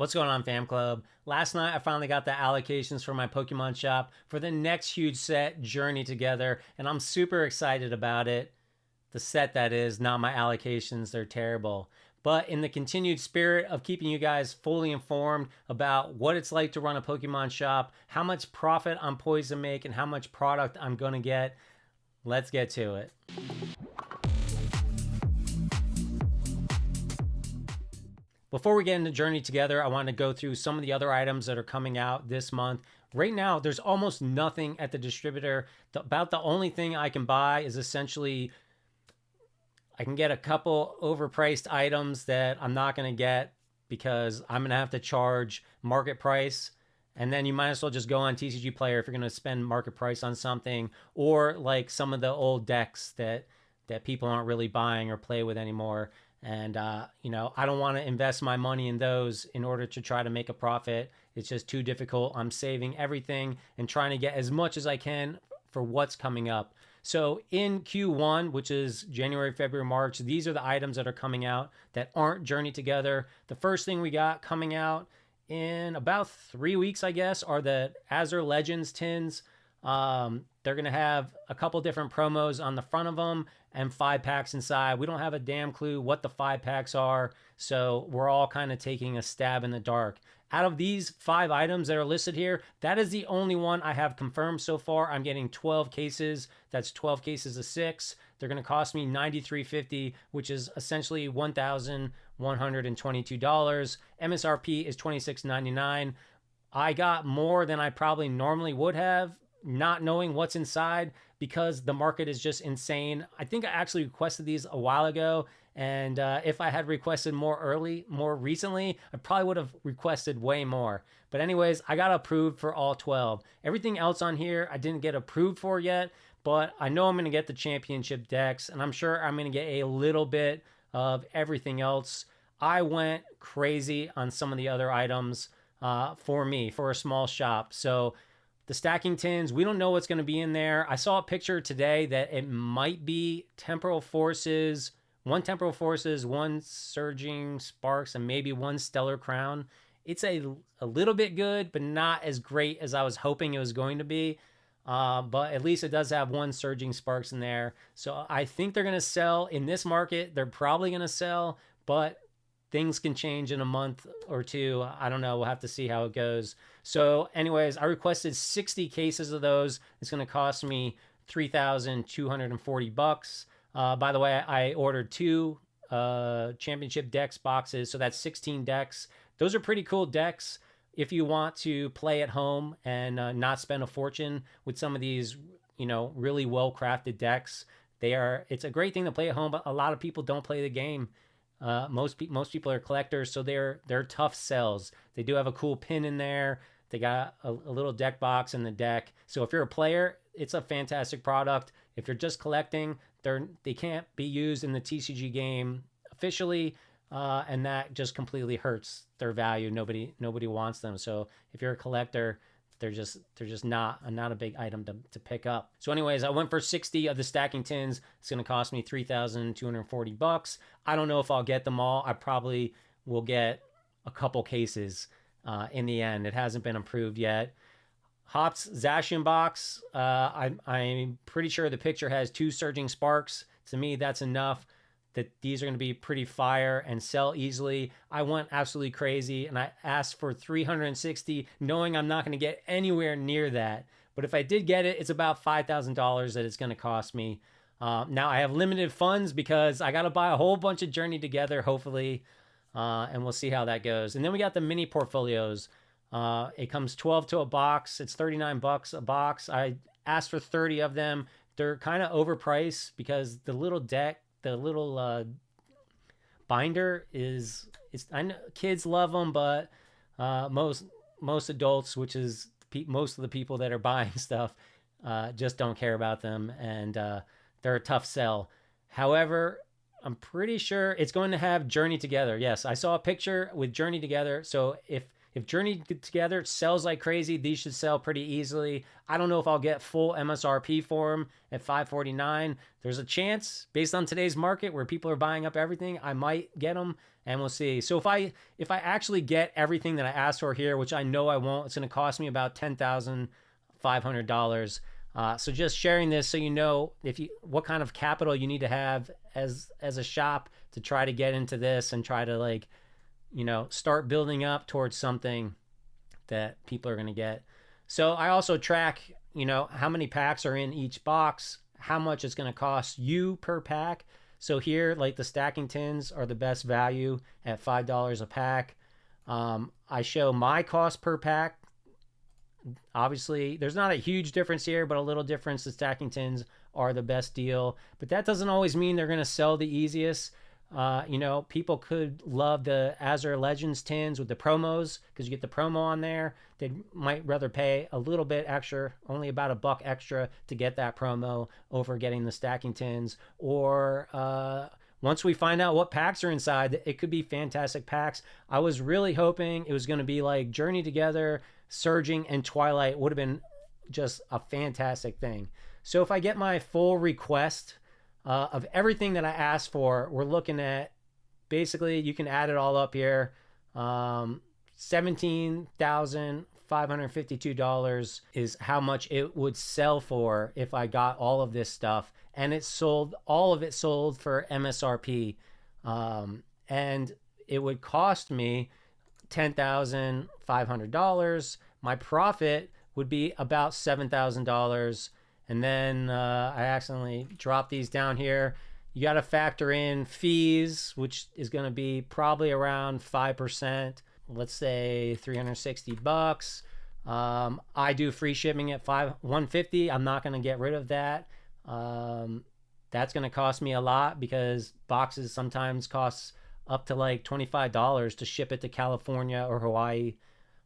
What's going on, Fam Club? Last night I finally got the allocations for my Pokemon shop for the next huge set, Journey Together, and I'm super excited about it. The set, that is, not my allocations, they're terrible. But in the continued spirit of keeping you guys fully informed about what it's like to run a Pokemon shop, how much profit I'm poised to make, and how much product I'm gonna get, let's get to it. Before we get into Journey Together, I want to go through some of the other items that are coming out this month. Right now, there's almost nothing at the distributor. About the only thing I can buy is essentially I can get a couple overpriced items that I'm not going to get because I'm going to have to charge market price. And then you might as well just go on TCG Player if you're going to spend market price on something, or like some of the old decks that people aren't really buying or play with anymore. And, I don't want to invest my money in those in order to try to make a profit. It's just too difficult. I'm saving everything and trying to get as much as I can for what's coming up. So in Q1, which is January, February, March, these are the items that are coming out that aren't Journey Together. The first thing we got coming out in about 3 weeks, I guess, are the Azure Legends tins. They're going to have a couple different promos on the front of them and 5-packs inside. We don't have a damn clue what the 5-packs are, so we're all kind of taking a stab in the dark. Out of these 5 items that are listed here, that is the only one I have confirmed so far. I'm getting 12 cases. That's 12 cases of 6. They're going to cost me $93.50, which is essentially $1,122. MSRP is $26.99. I got more than I probably normally would have, not knowing what's inside, because the market is just insane. I think I actually requested these a while ago, and if I had requested more recently, I probably would have requested way more. But anyways, I got approved for all 12. Everything else on here I didn't get approved for yet, but I know I'm going to get the championship decks, and I'm sure I'm going to get a little bit of everything else. I went crazy on some of the other items for a small shop. So the stacking tins, we don't know what's going to be in there. I saw a picture today that it might be Temporal Forces, 1 Temporal Forces, 1 Surging Sparks, and maybe 1 Stellar Crown. It's a little bit good, but not as great as I was hoping it was going to be. But at least it does have 1 Surging Sparks in there. So I think they're going to sell in this market. They're probably going to sell, but things can change in a month or two. I don't know. We'll have to see how it goes. So anyways, I requested 60 cases of those. It's going to cost me $3,240. By the way, I ordered 2 championship decks boxes. So that's 16 decks. Those are pretty cool decks if you want to play at home and not spend a fortune with some of these, really well-crafted decks. It's a great thing to play at home, but a lot of people don't play the game. Most people are collectors, so they're tough sells. They do have a cool pin in there. They got a little deck box in the deck. So if you're a player, it's a fantastic product. If you're just collecting, they can't be used in the TCG game officially, and that just completely hurts their value. Nobody wants them. So if you're a collector, they're just not a big item to pick up. So anyways, I went for 60 of the stacking tins. It's going to cost me $3,240. I don't know if I'll get them all. I probably will get a couple cases in the end. It hasn't been approved yet. Hop's Zacian box. I'm pretty sure the picture has 2 Surging Sparks. To me, that's enough that these are going to be pretty fire and sell easily. I went absolutely crazy, and I asked for 360, knowing I'm not going to get anywhere near that. But if I did get it, it's about $5,000 that it's going to cost me. Now, I have limited funds because I got to buy a whole bunch of Journey Together, hopefully, and we'll see how that goes. And then we got the mini portfolios. It comes 12 to a box. It's $39 a box. I asked for 30 of them. They're kind of overpriced because the little binder is I know kids love them, but most adults, which is most of the people that are buying stuff, just don't care about them, and they're a tough sell. However, I'm pretty sure it's going to have Journey Together. Yes, I saw a picture with Journey Together. So if Journey Together sells like crazy, these should sell pretty easily. I don't know if I'll get full MSRP for them at $549. There's a chance, based on today's market where people are buying up everything, I might get them and we'll see. So if I actually get everything that I asked for here, which I know I won't, it's going to cost me about $10,500. So just sharing this so you know what kind of capital you need to have as a shop to try to get into this and try to, like, start building up towards something that people are going to get. So I also track, how many packs are in each box, how much it's going to cost you per pack. So here, like, the stacking tins are the best value at $5 a pack. I show my cost per pack. Obviously, there's not a huge difference here, but a little difference. The stacking tins are the best deal, but that doesn't always mean they're going to sell the easiest. People could love the Azure Legends tins with the promos because you get the promo on there. They might rather pay a little bit extra, only about $1 extra to get that promo over getting the stacking tins. Or once we find out what packs are inside, it could be fantastic packs. I was really hoping it was going to be like Journey Together, Surging, and Twilight would have been just a fantastic thing. So if I get my full request of everything that I asked for, we're looking at, basically, you can add it all up here, $17,552 is how much it would sell for if I got all of this stuff, and all of it sold for MSRP, and it would cost me $10,500. My profit would be about $7,000. And then I accidentally dropped these down here. You got to factor in fees, which is going to be probably around 5%. Let's say $360. I do free shipping at $150. I'm not going to get rid of that. That's going to cost me a lot because boxes sometimes cost up to like $25 to ship it to California or Hawaii.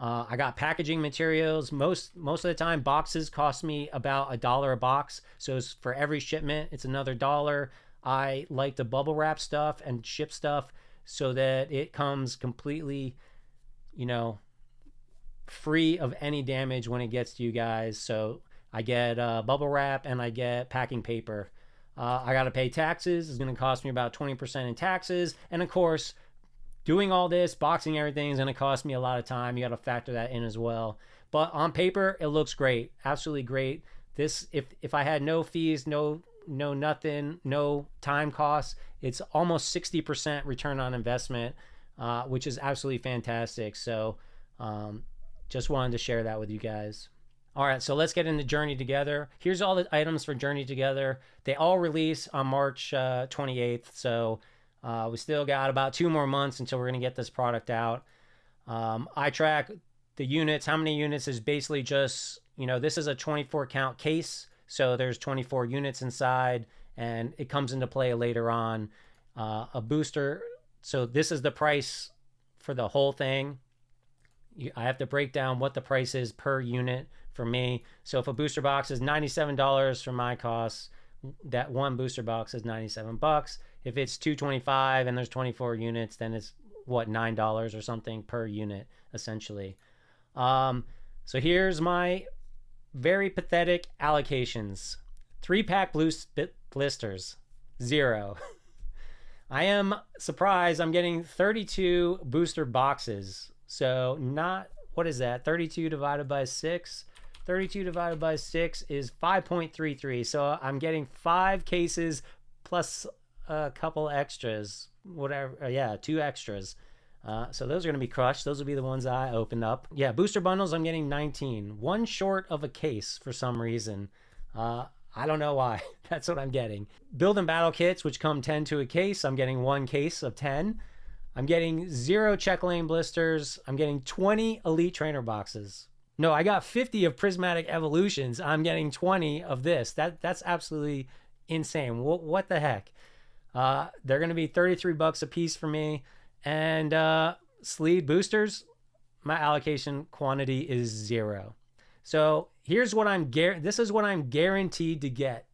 I got packaging materials. Most of the time, boxes cost me about $1 a box. So for every shipment, it's another $1. I like to bubble wrap stuff and ship stuff so that it comes completely, free of any damage when it gets to you guys. So I get bubble wrap and I get packing paper. I got to pay taxes. It's going to cost me about 20% in taxes. And of course, doing all this, boxing everything, is going to cost me a lot of time. You got to factor that in as well. But on paper, it looks great. Absolutely great. This, if I had no fees, no nothing, no time costs, it's almost 60% return on investment, which is absolutely fantastic. So just wanted to share that with you guys. All right, so let's get into Journey Together. Here's all the items for Journey Together. They all release on March 28th. So we still got about 2 more months until we're going to get this product out. I track the units. How many units is basically just, this is a 24 count case. So there's 24 units inside, and it comes into play later on. A booster. So this is the price for the whole thing. I have to break down what the price is per unit for me. So if a booster box is $97 for my costs, that one booster box is $97. If it's $225 and there's 24 units, then it's $9 or something per unit, essentially. So here's my very pathetic allocations. 3-pack blisters, 0. I am surprised I'm getting 32 booster boxes. So what is that? 32 divided by 6? 32 divided by 6 is 5.33. So I'm getting 5 cases plus a couple extras, whatever. Yeah, 2 extras. So those are going to be crushed. Those will be the ones I opened up. Yeah, booster bundles, I'm getting 19. 1 short of a case for some reason. I don't know why. That's what I'm getting. Build and battle kits, which come 10 to a case. I'm getting 1 case of 10. I'm getting 0 check lane blisters. I'm getting 20 elite trainer boxes. No, I got 50 of prismatic evolutions. I'm getting 20 of this. That's absolutely insane. What the heck? They're going to be $33 a piece for me. And sleeve boosters, my allocation quantity is 0. So here's what this is what I'm guaranteed to get.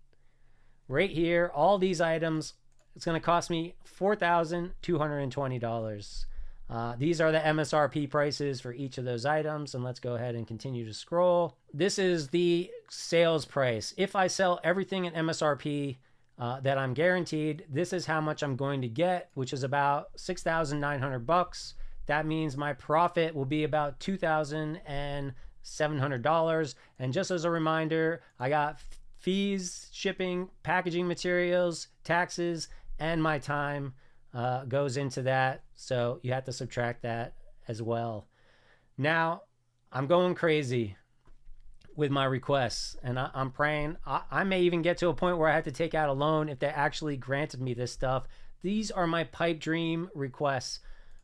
Right here, all these items, it's going to cost me $4,220. These are the MSRP prices for each of those items. And let's go ahead and continue to scroll. This is the sales price. If I sell everything at MSRP, that I'm guaranteed. This is how much I'm going to get, which is about $6,900. That means my profit will be about $2,700. And just as a reminder, I got fees, shipping, packaging materials, taxes, and my time goes into that. So you have to subtract that as well. Now, I'm going crazy with my requests, and I'm praying. I may even get to a point where I have to take out a loan if they actually granted me this stuff. These are my pipe dream requests.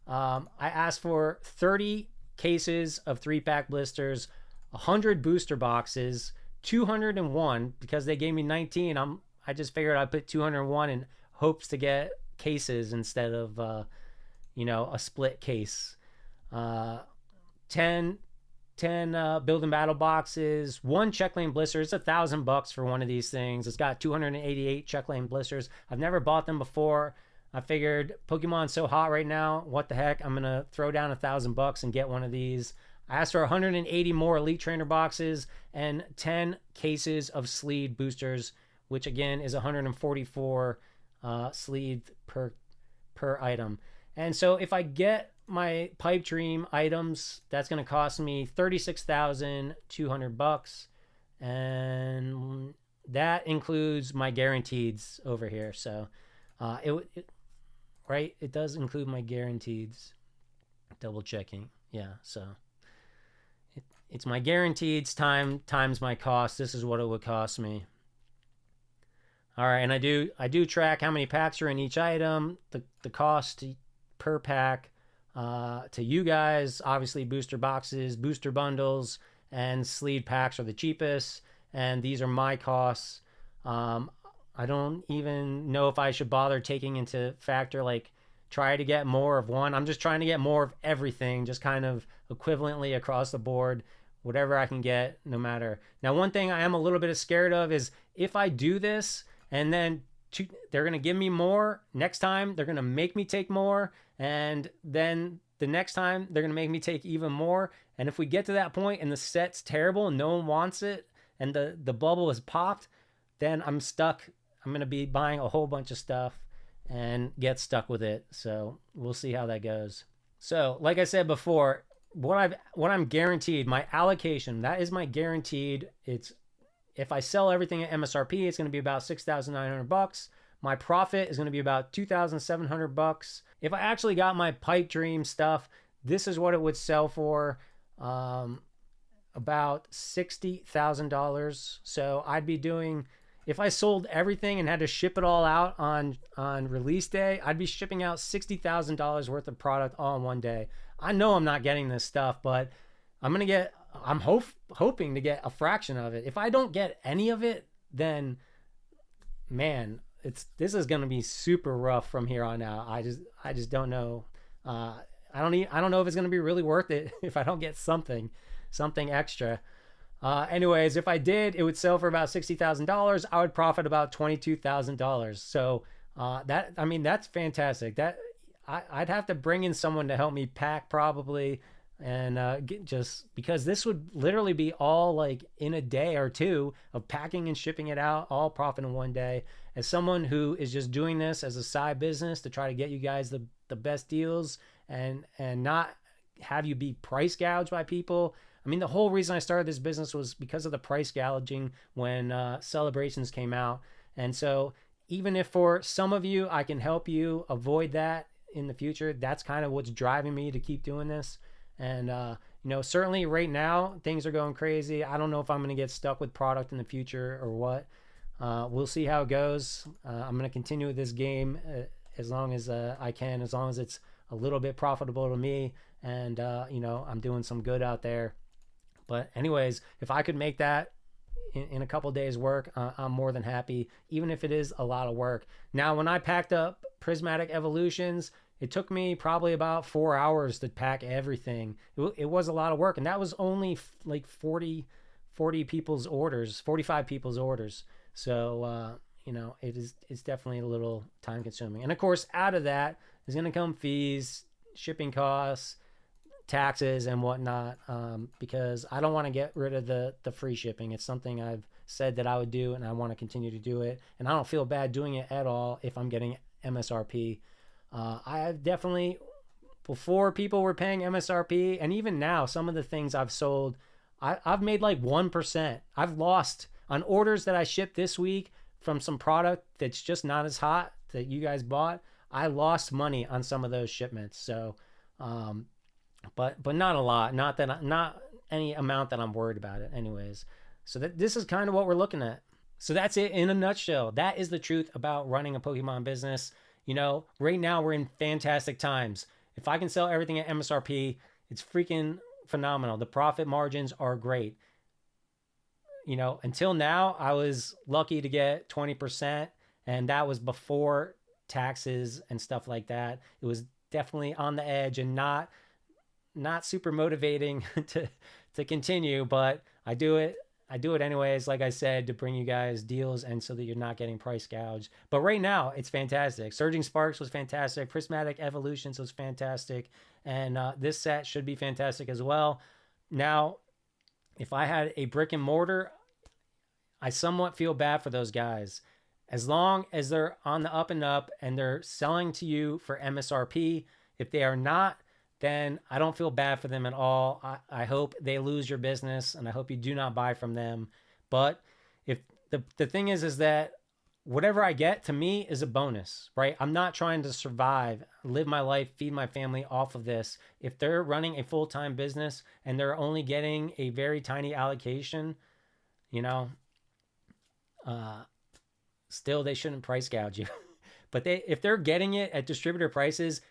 I asked for 30 cases of 3-pack blisters, 100 booster boxes, 201 because they gave me 19. I just figured I'd put 201 in hopes to get cases instead of a split case. 10 build and battle boxes, 1 check lane blister. It's $1,000 for one of these things. It's got 288 check lane blisters. I've never bought them before. I figured Pokemon's so hot right now, what the heck, I'm gonna throw down $1,000 and get one of these. I asked for 180 more Elite Trainer boxes and 10 cases of sleeve boosters, which again is 144 sleeve per item. And so if I get my pipe dream items, that's going to cost me $36,200, and that includes my guaranteeds over here. So it does include my guaranteeds. Double checking. Yeah, so it's my guaranteeds times my cost. This is what it would cost me. All right, and I do track how many packs are in each item, the cost per pack. To you guys, obviously booster boxes, booster bundles, and sleeve packs are the cheapest, and these are my costs. I don't even know if I should bother taking into factor try to get more of one. I'm just trying to get more of everything, just kind of equivalently across the board, whatever I can get, no matter. Now, one thing I am a little bit scared of is if I do this and then they're going to give me more next time, they're going to make me take more, and then the next time they're going to make me take even more. And if we get to that point and the set's terrible and no one wants it and the bubble is popped, then I'm stuck. I'm going to be buying a whole bunch of stuff and get stuck with it. So we'll see how that goes. So like I said before, what I'm guaranteed, my allocation, that is my guaranteed. It's if I sell everything at MSRP, it's going to be about $6,900. My profit is going to be about $2,700. If I actually got my pipe dream stuff, this is what it would sell for, about $60,000. So I'd be doing, if I sold everything and had to ship it all out on release day, I'd be shipping out $60,000 worth of product all in one day. I know I'm not getting this stuff, but I'm hoping to get a fraction of it. If I don't get any of it, then man, this is going to be super rough from here on out. I just don't know. I don't know if it's going to be really worth it if I don't get something extra. Anyways, if I did, it would sell for about $60,000. I would profit about $22,000. So that's fantastic. I'd have to bring in someone to help me pack probably, and just because this would literally be all like in a day or two of packing and shipping it out, all profit in one day. As someone who is just doing this as a side business to try to get you guys the best deals and not have you be price gouged by people. I mean, the whole reason I started this business was because of the price gouging when Celebrations came out. And so even if for some of you, I can help you avoid that in the future, that's kind of what's driving me to keep doing this. And, certainly right now things are going crazy. I don't know if I'm going to get stuck with product in the future or what. We'll see how it goes. I'm going to continue with this game as long as I can, as long as it's a little bit profitable to me and, I'm doing some good out there. But anyways, if I could make that in a couple days work, I'm more than happy, even if it is a lot of work. Now, when I packed up Prismatic Evolutions, it took me probably about 4 hours to pack everything. It was a lot of work, and that was only like 40 people's orders, 45 people's orders. So, it's definitely a little time consuming. And of course, out of that is going to come fees, shipping costs, taxes and whatnot, because I don't want to get rid of the free shipping. It's something I've said that I would do, and I want to continue to do it. And I don't feel bad doing it at all if I'm getting MSRP. I have definitely, before people were paying MSRP, and even now, some of the things I've sold, I've made like 1%. I've lost on orders that I shipped this week from some product that's just not as hot that you guys bought. I lost money on some of those shipments. So, but not a lot, not any amount that I'm worried about it anyways. So this is kind of what we're looking at. So that's it in a nutshell. That is the truth about running a Pokemon business. You know, right now we're in fantastic times. If I can sell everything at MSRP, it's freaking phenomenal. The profit margins are great. You know, until now, I was lucky to get 20%, and that was before taxes and stuff like that. It was definitely on the edge and not super motivating to continue, but I do it anyways, like I said, to bring you guys deals and so that you're not getting price gouged. But right now, it's fantastic. Surging Sparks was fantastic. Prismatic Evolutions was fantastic. And this set should be fantastic as well. Now, if I had a brick and mortar, I somewhat feel bad for those guys. As long as they're on the up and up and they're selling to you for MSRP, if they are not, then I don't feel bad for them at all. I hope they lose your business, and I hope you do not buy from them. But if the thing is that whatever I get, to me, is a bonus, right? I'm not trying to survive, live my life, feed my family off of this. If they're running a full-time business and they're only getting a very tiny allocation, you know, still they shouldn't price gouge you. But if they're getting it at distributor prices,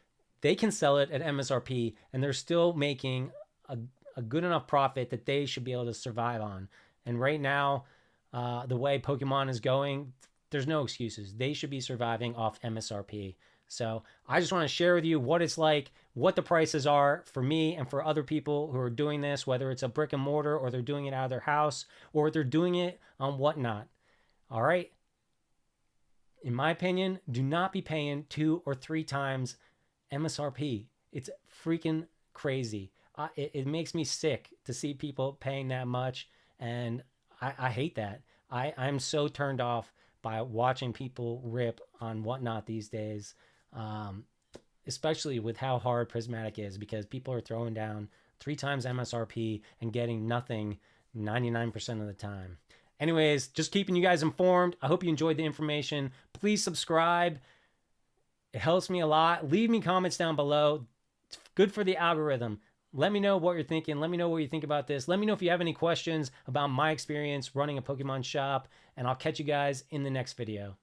they can sell it at MSRP and they're still making a good enough profit that they should be able to survive on. And right now, the way Pokemon is going, there's no excuses. They should be surviving off MSRP. So I just want to share with you what it's like, what the prices are for me and for other people who are doing this, whether it's a brick and mortar or they're doing it out of their house or they're doing it on whatnot. All right. In my opinion, do not be paying 2 or 3 times MSRP. It's freaking crazy. It makes me sick to see people paying that much, and I hate that. I'm so turned off by watching people rip on whatnot these days, especially with how hard Prismatic is, because people are throwing down 3 times MSRP and getting nothing 99% of the time. Anyways, just keeping you guys informed. I hope you enjoyed the information. Please subscribe. It helps me a lot. Leave me comments down below. It's good for the algorithm. Let me know what you're thinking. Let me know what you think about this. Let me know if you have any questions about my experience running a Pokemon shop, and I'll catch you guys in the next video.